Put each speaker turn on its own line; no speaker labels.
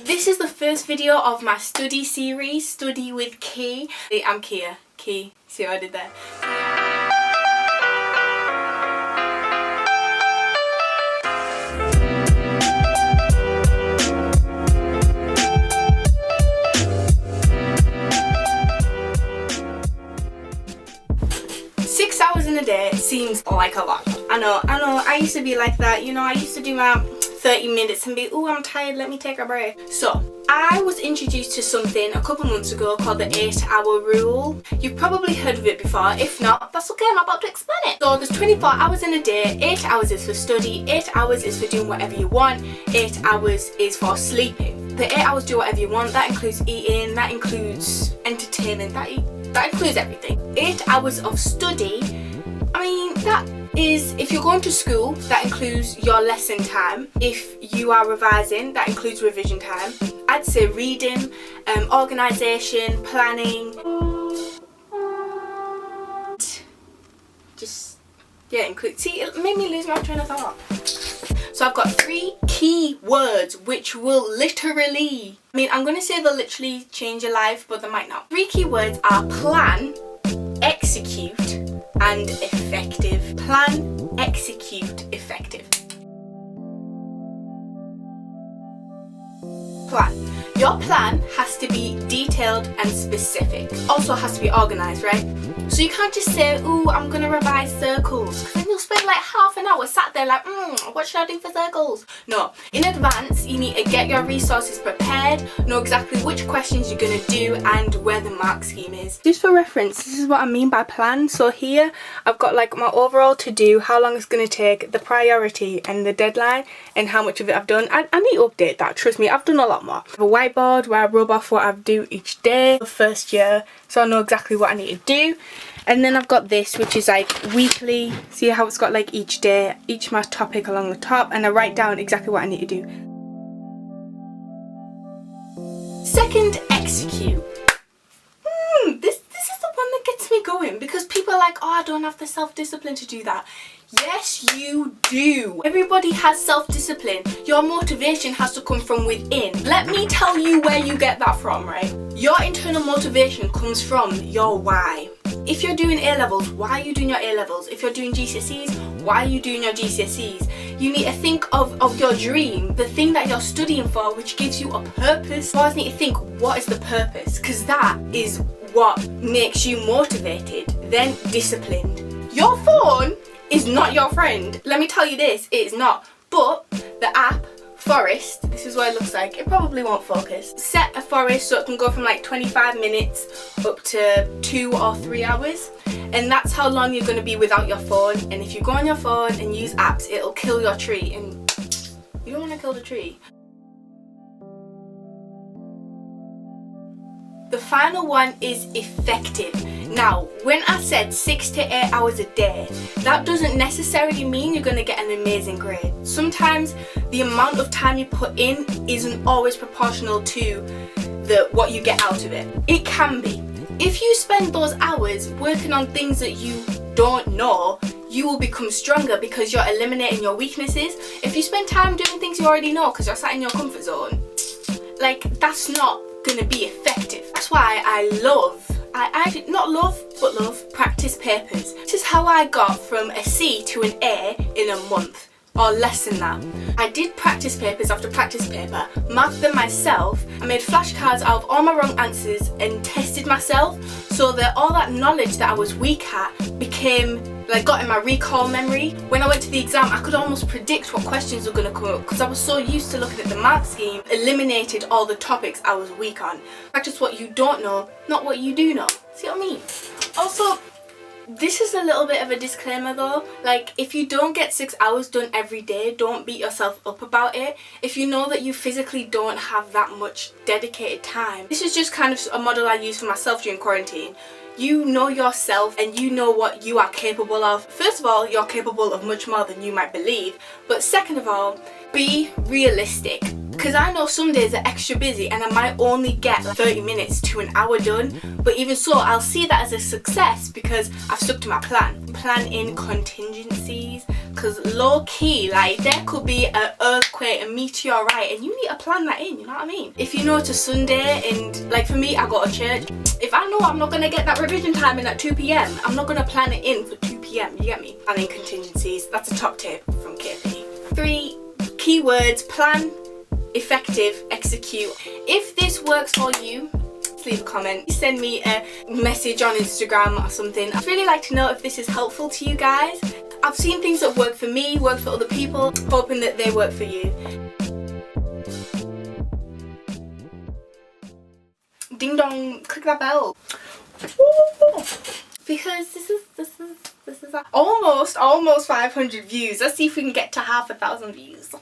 This is the first video of my study series, Study with Key. I'm Kia. Key. See what I did there? 6 hours in a day seems like a lot. I know, I used to be like that, you know, I used to do my 30 minutes and be, oh, I'm tired, let me take a break. So, I was introduced to something a couple months ago called the 8-hour rule. You've probably heard of it before. If not, that's okay, I'm about to explain it. So there's 24 hours in a day, 8 hours is for study, 8 hours is for doing whatever you want, 8 hours is for sleeping. The 8 hours do whatever you want, that includes eating, that includes entertaining, that includes everything. 8 hours of study, I mean, that is, if you're going to school, that includes your lesson time. If you are revising, that includes revision time. I'd say reading, organisation, planning. See, it made me lose my train of thought. So I've got 3 key words which will literally, I'm going to say they'll literally change your life, but they might not. 3 key words are plan, execute, and effective. Plan, execute, effective. Plan. Your plan has to be detailed and specific. Also has to be organised, right? So you can't just say, ooh, I'm going to revise circles. Because then you'll spend like half an hour sat there like, what should I do for circles? No. In advance, you need to get your resources prepared, know exactly which questions you're going to do and where the mark scheme is. Just for reference, this is what I mean by plan. So here, I've got like my overall to-do, how long it's going to take, the priority and the deadline, and how much of it I've done. I need to update that, trust me, I've done a lot more. I have a whiteboard where I rub off what I do each day, the first year, so I know exactly what I need to do. And then I've got this, which is like weekly. See how it's got like each day, each my topic along the top, and I write down exactly what I need to do. Second, execute. This is the one that gets me going, because people are like, oh, I don't have the self-discipline to do that. Yes, you do. Everybody has self-discipline. Your motivation has to come from within. Let me tell you where you get that from, right? Your internal motivation comes from your why. If you're doing A-levels, why are you doing your A-levels? If you're doing GCSEs, why are you doing your GCSEs? You need to think of your dream, the thing that you're studying for, which gives you a purpose. You always need to think, what is the purpose? Because that is what makes you motivated, then disciplined. Your phone is not your friend. Let me tell you this, it is not. But the app, Forest, this is what it looks like. It probably won't focus. Set a forest so it can go from like 25 minutes up to 2 or 3 hours. And that's how long you're going to be without your phone. And if you go on your phone and use apps, it'll kill your tree. And you don't want to kill the tree. The final one is effective. Now, when I said 6 to 8 hours a day, that doesn't necessarily mean you're going to get an amazing grade. Sometimes the amount of time you put in isn't always proportional to what you get out of it. It can be. If you spend those hours working on things that you don't know, you will become stronger because you're eliminating your weaknesses. If you spend time doing things you already know because you're sat in your comfort zone, like, that's not going to be effective. That's why I love practice papers. This is how I got from a C to an A in a month, or less than that. I did practice papers after practice paper, marked them myself, I made flashcards out of all my wrong answers and tested myself so that all that knowledge that I was weak at became, got in my recall memory. When I went to the exam, I could almost predict what questions were going to come up because I was so used to looking at the mark scheme, eliminated all the topics I was weak on. Practice what you don't know, not what you do know. See what I mean? Also, this is a little bit of a disclaimer though. If you don't get 6 hours done every day, don't beat yourself up about it. If you know that you physically don't have that much dedicated time. This is just kind of a model I use for myself during quarantine. You know yourself and you know what you are capable of. First of all, you're capable of much more than you might believe. But second of all, be realistic. Because I know some days are extra busy and I might only get 30 minutes to an hour done. But even so, I'll see that as a success because I've stuck to my plan. Plan in contingencies, because low key, like, there could be an earthquake, a meteorite, and you need to plan that in, you know what I mean? If you know it's a Sunday, and like for me, I go to church, if I know I'm not gonna get that revision time in at 2 p.m, I'm not gonna plan it in for 2 p.m, you get me? Planning contingencies, that's a top tip from KP. 3 keywords: plan, effective, execute. If this works for you, leave a comment, send me a message on Instagram or something. I'd really like to know if this is helpful to you guys. I've seen things that work for me, work for other people, hoping that they work for you. Ding dong, click that bell. Woo! Because this is almost 500 views. Let's see if we can get to half 1,000 views.